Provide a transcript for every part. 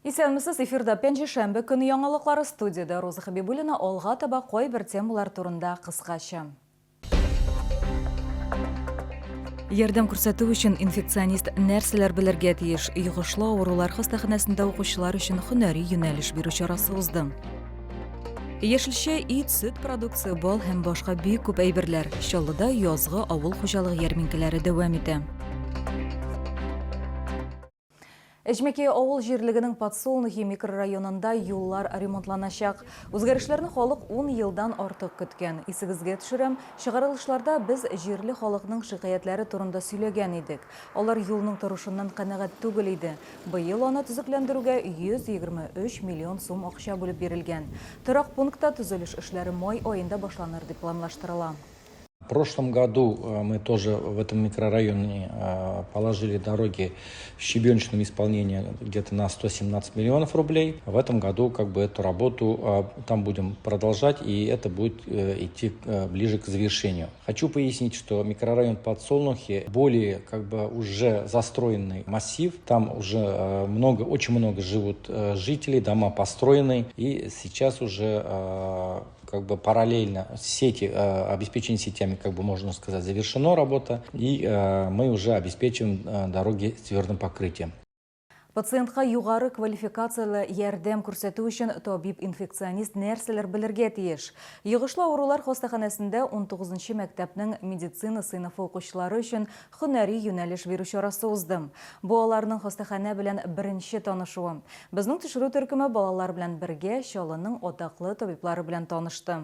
Исәнмесез, эфирда пәнжешәмбе көне яңалыклары студияда Роза Хабибуллина алга таба кой бер темалар турында кыскача. Ярдәм күрсәтү өчен инфекционист нәрсәләр белергә тиеш? Йогышлы авырулар хастаханәсендә укучылар өчен һөнәри юнәлеш бирү чарасы узды. Яшелчә, ит, сөт продукция, бал һәм башка бик күп әйберләр. Чаллыда язгы авыл хуҗалыгы ярминкәләре дәвам итә. Эжмәке авыл җирлегенең Подсолнухи микрорайонында юллар ремонтланачак. Үзгәрешләрне халык 10 елдан артык көткән. Исегезгә төшерәм, чыгарылышларда без җирле халыкның шикаятләре турында сөйләгән идек. Алар юлның торышыннан канәгать түгел иде. Быел аны төзекләндерүгә 123 миллион сум акча бүлеп бирелгән. Торак пунктта төзелеш эшләре май аенда башланыр дип планлаштырыла. В прошлом году мы тоже в этом микрорайоне положили дороги в щебеночном исполнении где-то на 117 миллионов рублей. В этом году эту работу там будем продолжать, и это будет идти ближе к завершению. Хочу пояснить, что микрорайон Подсолнухи более уже застроенный массив. Там уже очень много живут жителей, дома построены, и сейчас уже параллельно обеспечение сетями, можно сказать, завершена работа, и мы уже обеспечиваем дороги с твердым покрытием. Пациентка югары квалификациялы ярдәм күрсәтү өчен табиб-инфекционист нәрсәләр белергә тиеш? Йогышлы авырулар хастаханәсендә 19-нчы мәктәпнең медицина сыйныфы укучылары өчен һөнәри юнәлеш бирү чарасы узды. Бу аларның хастаханә белән беренче танышуы. Безнең төшерү төркеме балалар белән бергә Чаллының атаклы табиблары белән танышты.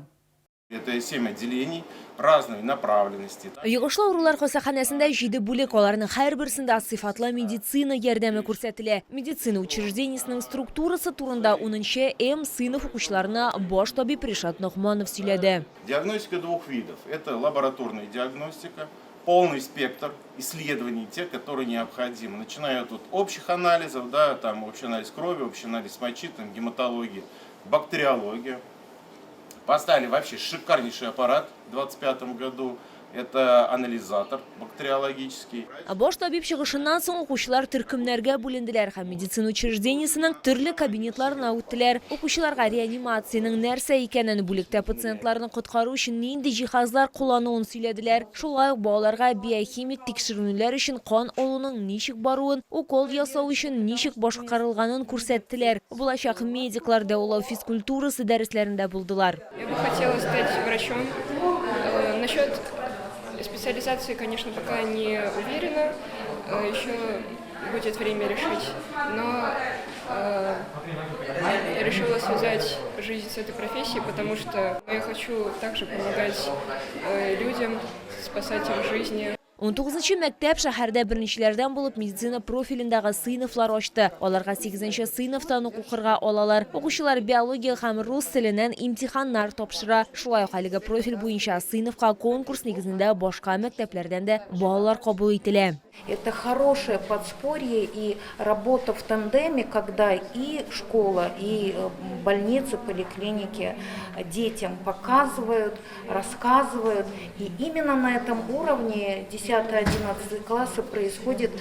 Это 7 отделений разной направленности. Йогышлы авырулар хастаханәсендә 7 бүлек, аларның һәрберсендә сыйфатлы медицина ярдәме күрсәтелә. Медицина учреждениесенең структурасы турында 10-нчы М сыйныф укучыларына баш табиб Ришат Нохманов сөйләде. Диагностика двух видов. Это лабораторная диагностика, полный спектр исследований, те, которые необходимы. Начиная от общих анализов, общий анализ крови, общий анализ мочи, гематология, бактериология. Поставили вообще шикарнейший аппарат в 2025 году. Это анализатор бактериологический. Баш табиб чыгышыннан соң укучылар төркемнәргә бүленделәр һәм медицина учреждениесенең төрле кабинетларына үттеләр. Укучыларга реанимациянең нәрсә икәнен, бүлектә пациентларны коткару өчен нинди җиһазлар куллануын сөйләделәр. Шулай ук балаларга биохимик тикшерүләр өчен кан алуның ничек баруын, укол ясау өчен ничек башкарылганын күрсәттеләр. Булачак медиклар дәвалау физкультурасы дәресләрендә булдылар. Я бы хотела стать врачом. Насчет специализации, конечно, пока не уверена. Еще будет время решить. Но решила связать жизнь с этой профессией, потому что я хочу также помогать людям, спасать их жизни. 19-нчы мәктәп шәһәрдә беренчеләрдән булып медицина профилендәге сыйныфлар ачты. Аларга 8-нчы сыйныфтан укырга алалар. Укучылар биология һәм рус теленнән имтиханнар тапшыра. Шулай ук әлеге профиль буенча сыйныфка конкурс нигезендә башка мәктәпләрдән дә балалар кабул ителә. Это хорошее подспорье и работа в тандеме, когда и школа, и больницы, поликлиники детям показывают, рассказывают. И именно на этом уровне 10-11 классы происходит,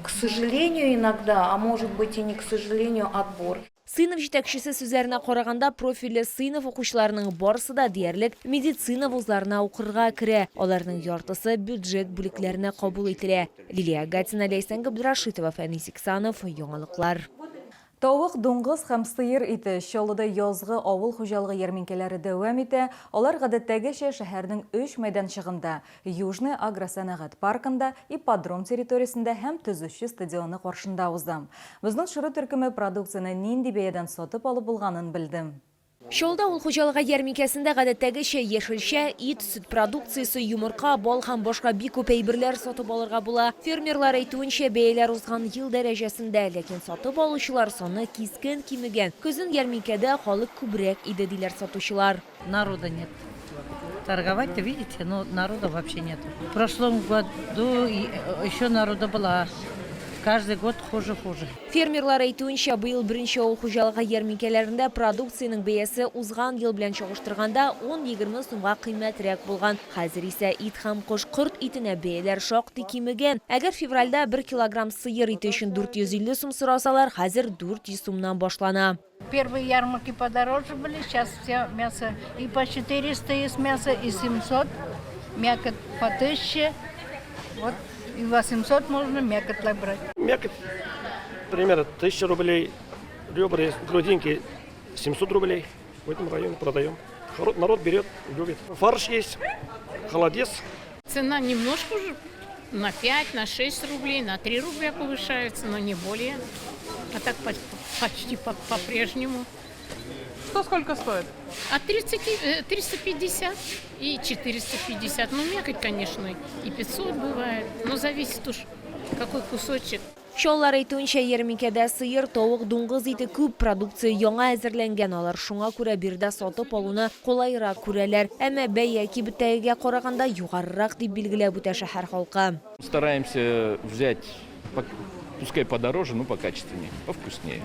к сожалению иногда, а может быть и не к сожалению, отбор. Сыйныф җитәкчесе сүзләренә караганда, профильле сыйныф укучыларының барысы да диярлек медицина вузларына укырга керә. Аларның яртысы бюджет бүлекләренә кабул ителә. Лилия Гатина, Ләйсән Габдрашитова, Фәнис Иксанов, яңалыклар. Тавык, дуңгыз һәм сыер ите Чаллыда язгы авыл хуҗалыгы ярминкәләре дәвам итә. Алар гадәттәгечә шәһәрнең 3 мәйданчыгында, Южный агросәнәгать паркында, ипподром территориясендә һәм төзүче стадионы каршында узды. Безнең шөрү төркеме продукцияны нинди бәядән сатып алып булганын белдем. Чаллыда авыл хуҗалыгы ярминкәсендә гадәттәгечә яшелчә, ит, сөт продукциясе, йомырка, бал һәм башка бик күп әйберләр сатып алырга була. Фермерлар әйтүенчә, бәяләр узган ел дәрәҗәсендә, ләкин сатып алучылар саны кискен кимегән. Көзен ярминкәдә халык күбрәк иде диләр сатучылар. Народа нет. Торговать-то, видите, но народа вообще нет. В прошлом году еще народа было. Каждый год хуже. Фермерлар әйтүенчә, быел беренче авыл хуҗалыгы ярминкәләрендә продукцияның бәясе узган ел белән чагыштырганда 10-20 сумга кыйммәтрәк булган. Хәзер исә ит һәм кош-корт итенә бәяләр шактый кимегән. Әгәр февральдә 1 килограмм сыер ите өчен 450 сум сорасалар, хәзер 400 сумнан башлана. Первые ярмарки подороже были, сейчас все мясо и по 400 есть мясо, и 700, мякоть по 1000, вот и 800 можно мякоть брать. Мякоть примерно 1000 рублей, ребра, грудинки 700 рублей. В этом районе продаем. Народ берет, любит. Фарш есть, холодец. Цена немножко уже на 5, на 6 рублей, на 3 рубля повышается, но не более. А так почти по-прежнему. Что сколько стоит? От 350 и 450. Ну, мякоть, конечно, и 500 бывает. Но зависит уж, какой кусочек. Шоллар әйтүенчә, ярминкәдә сыер, тавык, дуңгыз ите күп продукция яңа әзерләнгән, алар шуңа күрә бирдә сатып алуны кулайрак күрәләр. Әмма бәя кибеттәгегә караганда югарырак дип билгеләп үтә шәһәр халкы. Стараемся взять, пускай подороже, но покачественнее, повкуснее.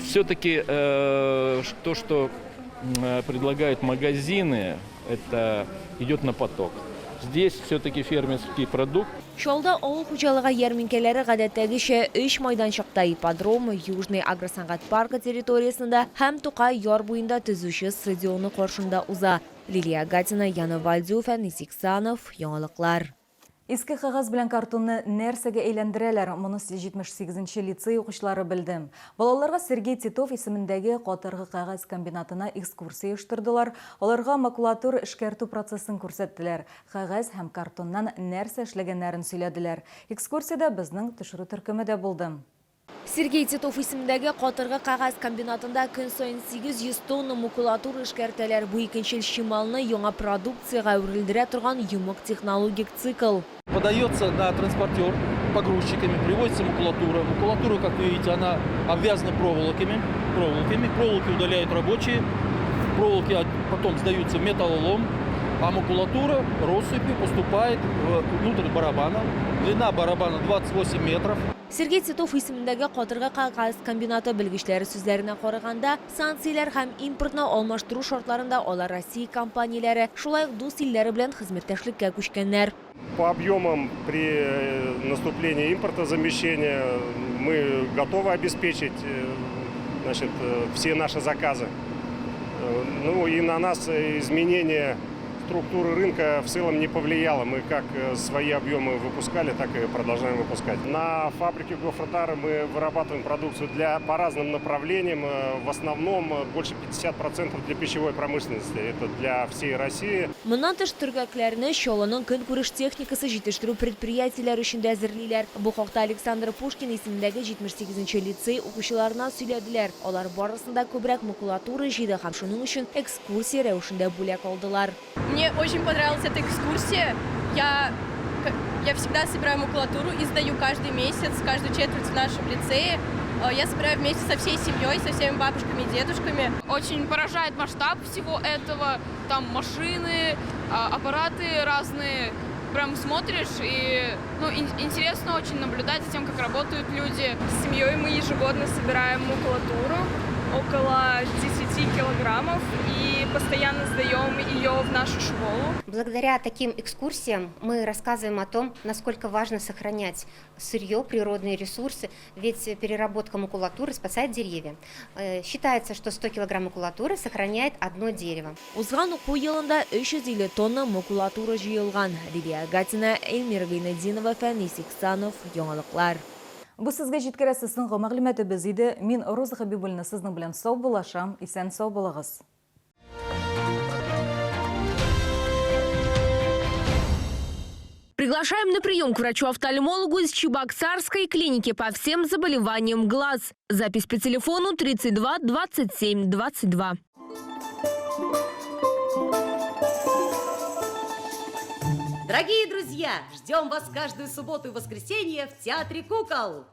Все-таки то, что предлагают магазины, это идет на поток. Здесь все-таки фермерский продукт. Шолда авыл хуҗалыгы ярминкәләре гадәттәгечә 3 майданчыкта ипподром, Южный агросәнгать паркы территориясендә һәм Тукай яр буенда төзүче стадионы каршында уза. Лилия Гатина, Яна Вальдюф, Нисик Санов, яңалыклар. Иске кагаз белән картонны нәрсәгә әйләндерәләр, моны 78-нче лицей укучылары белде. Балаларга Сергей Титов исемендәге катыргы кагаз комбинатына экскурсия оештырдылар. Аларга макулатура эшкәртү процессын күрсәттеләр. Кагаз һәм картоннан нәрсә эшләгәннәрен сөйләделәр. Экскурсиядә безнең төшерү төркеме дә булды. Сергей Титов исемендәге катыргы кагаз комбинатында көн сайын 800 тонна макулатура эшкәртәләр. Бу икенчел чималны яңа продукцияга әверелдерә торган йомык технологик цикл. Подается на транспортер погрузчиками, привозится макулатура. Макулатура, как вы видите, она обвязана проволоками. Проволоки удаляют рабочие, проволоки потом сдаются в металлолом, а макулатура россыпью поступает внутрь барабана. Длина барабана 28 метров. Сергей Титов исемендәге катыргы кагаз комбинаты белгечләре сүзләренә караганда, санкцияләр һәм импортны алмаштыру шартларында алар Россия компанияләре, шулай ук дус илләре белән хезмәттәшлеккә күчкәннәр. По объемам при наступлении импортозамещения мы готовы обеспечить все наши заказы. Ну и на нас изменение структуры рынка в целом не повлияло. Мы как свои объемы выпускали, так и продолжаем выпускать. На фабрике Гофротары мы вырабатываем продукцию по разным направлениям. В основном больше 50% для пищевой промышленности. Это для всей России. Моннан тыш төргәкләрне Чаллының көнкүреш техникасы җитештерү предприятиеләре өчен дә әзерлиләр. Бу хакта Александр Пушкин исемендәге 78-нче лицей укучыларына сөйләделәр. Алар барысында күбрәк макулатура җыйды һәм шуның өчен экскурсия рәвешендә бүләк алдылар. Мне очень понравилась эта экскурсия. Я всегда собираю макулатуру и сдаю каждый месяц, каждую четверть в нашем лицее. Я собираю вместе со всей семьей, со всеми бабушками и дедушками. Очень поражает масштаб всего этого. Там машины, аппараты разные. Прям смотришь и интересно очень наблюдать за тем, как работают люди. С семьей мы ежегодно собираем макулатуру, около 10 килограммов, и постоянно сдаем ее в нашу школу. Благодаря таким экскурсиям мы рассказываем о том, насколько важно сохранять сырье, природные ресурсы, ведь переработка макулатуры спасает деревья. Считается, что 100 килограмм макулатуры сохраняет одно дерево. Узган уку елында 350 тонна макулатура җыелган. Лилия Гатина, Эльмира Гайнетдинова, Нисик Санов, яңалыклар. Бу сезгә җиткерәсе соңгы мәгълүматыбыз иде. Мин Роза Хәбибуллина сезнең белән сау булашам. Исән сау булыгыз. Приглашаем на прием к врачу-офтальмологу из Чебоксарской клиники по всем заболеваниям глаз. Запись по телефону 32 27 22. Дорогие друзья, ждем вас каждую субботу и воскресенье в Театре кукол.